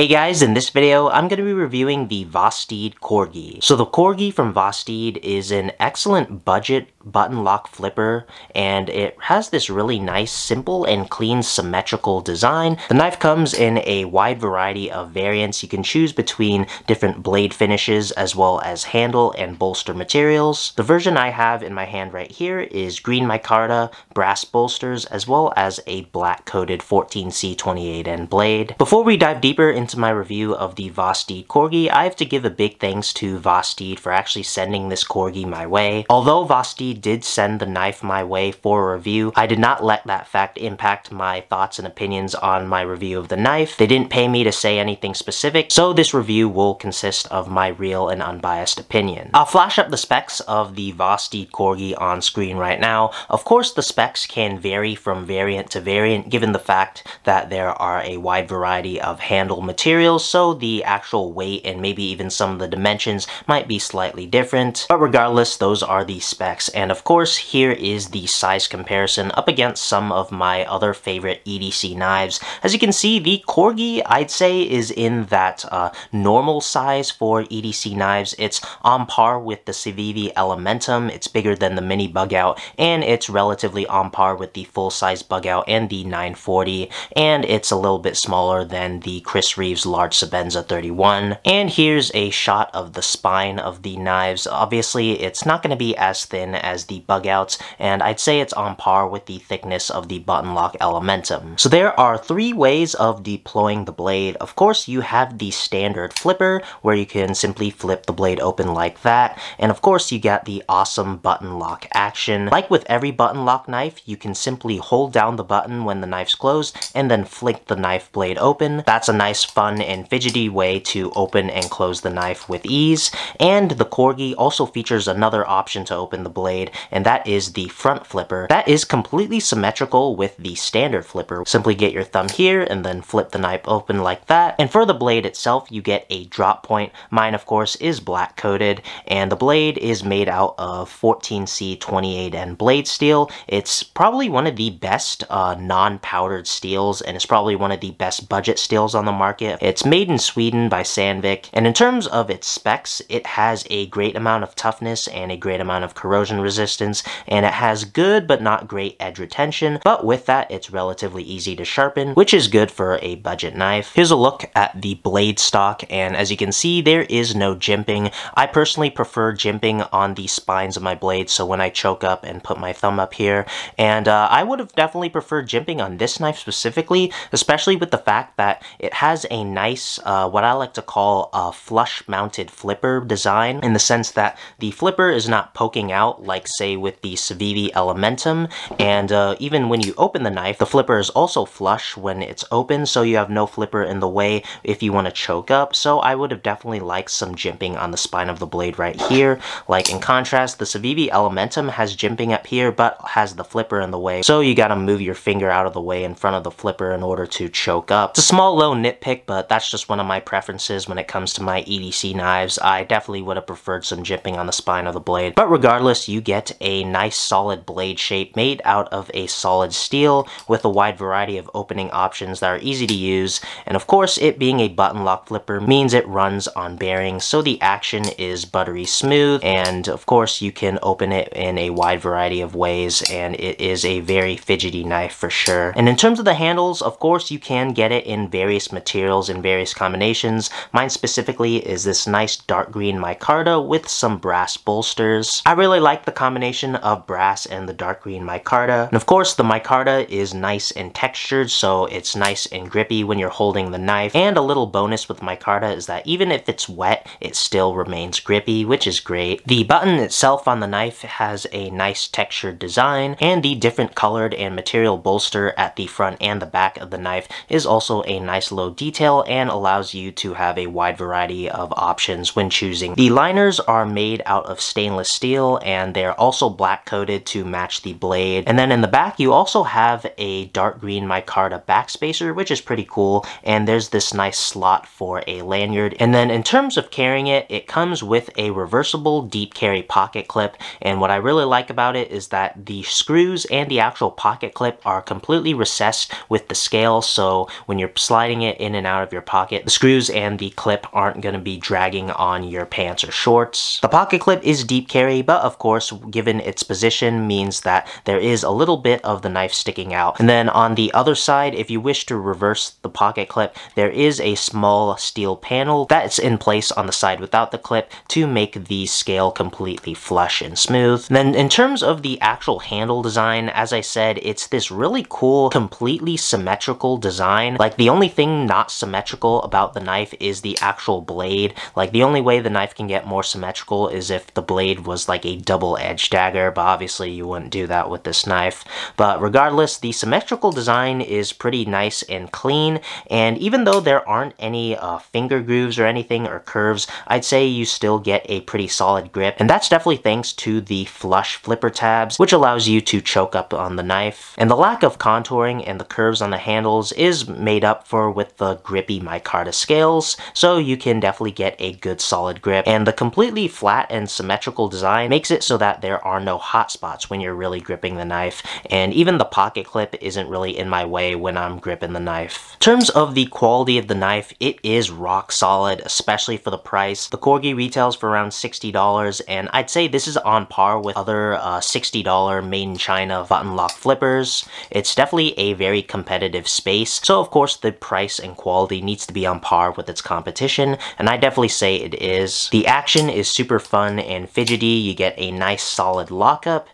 Hey guys, in this video, I'm going to be reviewing the Vosteed Corgi. So the Corgi from Vosteed is an excellent budget button lock flipper, and it has this really nice, simple and clean symmetrical design. The knife comes in a wide variety of variants. You can choose between different blade finishes as well as handle and bolster materials. The version I have in my hand right here is green micarta, brass bolsters, as well as a black coated 14C28N blade. Before we dive deeper into my review of the Vosteed Corgi, I have to give a big thanks to Vosteed for actually sending this Corgi my way. Although Vosteed did send the knife my way for a review, I did not let that fact impact my thoughts and opinions on my review of the knife. They didn't pay me to say anything specific, so this review will consist of my real and unbiased opinion. I'll flash up the specs of the Vosteed Corgi on screen right now. Of course, the specs can vary from variant to variant given the fact that there are a wide variety of handle materials, so the actual weight and maybe even some of the dimensions might be slightly different. But regardless, those are the specs. And of course, here is the size comparison up against some of my other favorite EDC knives. As you can see, the Corgi, I'd say, is in that normal size for EDC knives. It's on par with the Civivi Elementum. It's bigger than the mini bug out, and it's relatively on par with the full-size bug out and the 940, and it's a little bit smaller than the Chris Reeves large Sebenza 31. And here's a shot of the spine of the knives. Obviously, it's not going to be as thin as the bug outs, and I'd say it's on par with the thickness of the button lock Elementum. So there are three ways of deploying the blade. Of course, you have the standard flipper, where you can simply flip the blade open like that, and of course you got the awesome button lock action. Like with every button lock knife, you can simply hold down the button when the knife's closed, and then flick the knife blade open. That's a nice, fun, and fidgety way to open and close the knife with ease. And the Corgi also features another option to open the blade, and that is the front flipper. That is completely symmetrical with the standard flipper. Simply get your thumb here and then flip the knife open like that. And for the blade itself, you get a drop point. Mine, of course, is black coated, and the blade is made out of 14C28N blade steel. It's probably one of the best non-powdered steels, and it's probably one of the best budget steels on the market. It's made in Sweden by Sandvik, and in terms of its specs, it has a great amount of toughness and a great amount of corrosion resistance, and it has good but not great edge retention, but with that, it's relatively easy to sharpen, which is good for a budget knife. Here's a look at the blade stock, and as you can see, there is no jimping. I personally prefer jimping on the spines of my blades, so when I choke up and put my thumb up here, and I would have definitely preferred jimping on this knife specifically, especially with the fact that it has a nice, what I like to call a flush-mounted flipper design, in the sense that the flipper is not poking out like, say, with the Civivi Elementum, and even when you open the knife, the flipper is also flush when it's open, so you have no flipper in the way if you want to choke up. So I would have definitely liked some jimping on the spine of the blade right here. Like, in contrast, the Civivi Elementum has jimping up here, but has the flipper in the way, so you gotta move your finger out of the way in front of the flipper in order to choke up. It's a small little nitpick, but that's just one of my preferences when it comes to my EDC knives. I definitely would have preferred some jimping on the spine of the blade, but regardless, you get a nice solid blade shape made out of a solid steel with a wide variety of opening options that are easy to use, and of course, it being a button lock flipper means it runs on bearings, so the action is buttery smooth, and of course, you can open it in a wide variety of ways, and it is a very fidgety knife for sure. And in terms of the handles, of course, you can get it in various materials in various combinations. Mine specifically is this nice dark green micarta with some brass bolsters. I really like the combination of brass and the dark green micarta. And of course, the micarta is nice and textured, so it's nice and grippy when you're holding the knife. And a little bonus with micarta is that even if it's wet, it still remains grippy, which is great. The button itself on the knife has a nice textured design, and the different colored and material bolster at the front and the back of the knife is also a nice low detail and allows you to have a wide variety of options when choosing. The liners are made out of stainless steel, and They are also black coated to match the blade. And then in the back, you also have a dark green micarta backspacer, which is pretty cool. And there's this nice slot for a lanyard. And then in terms of carrying it, it comes with a reversible deep carry pocket clip. And what I really like about it is that the screws and the actual pocket clip are completely recessed with the scale. So when you're sliding it in and out of your pocket, the screws and the clip aren't going to be dragging on your pants or shorts. The pocket clip is deep carry, but of course, given its position, means that there is a little bit of the knife sticking out. And then on the other side, if you wish to reverse the pocket clip, there is a small steel panel that's in place on the side without the clip to make the scale completely flush and smooth. And then in terms of the actual handle design, as I said, it's this really cool, completely symmetrical design. Like, the only thing not symmetrical about the knife is the actual blade. Like, the only way the knife can get more symmetrical is if the blade was like a double-edged dagger, but obviously you wouldn't do that with this knife. But regardless, the symmetrical design is pretty nice and clean, and even though there aren't any finger grooves or anything or curves, I'd say you still get a pretty solid grip, and that's definitely thanks to the flush flipper tabs, which allows you to choke up on the knife. And the lack of contouring and the curves on the handles is made up for with the grippy micarta scales, so you can definitely get a good solid grip. And the completely flat and symmetrical design makes it so that there are no hot spots when you're really gripping the knife, and even the pocket clip isn't really in my way when I'm gripping the knife. In terms of the quality of the knife, it is rock solid, especially for the price. The Corgi retails for around $60, and I'd say this is on par with other $60 made in China button lock flippers. It's definitely a very competitive space, so of course the price and quality needs to be on par with its competition, and I definitely say it is. The action is super fun and fidgety, you get a nice solid lockup,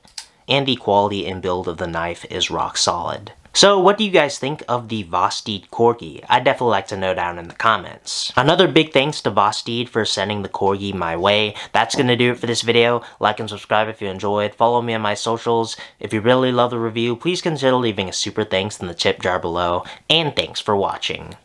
and the quality and build of the knife is rock solid. So what do you guys think of the Vosteed Corgi? I'd definitely like to know down in the comments. Another big thanks to Vosteed for sending the Corgi my way. That's gonna do it for this video. Like and subscribe if you enjoyed. Follow me on my socials. If you really love the review, please consider leaving a super thanks in the tip jar below. And thanks for watching.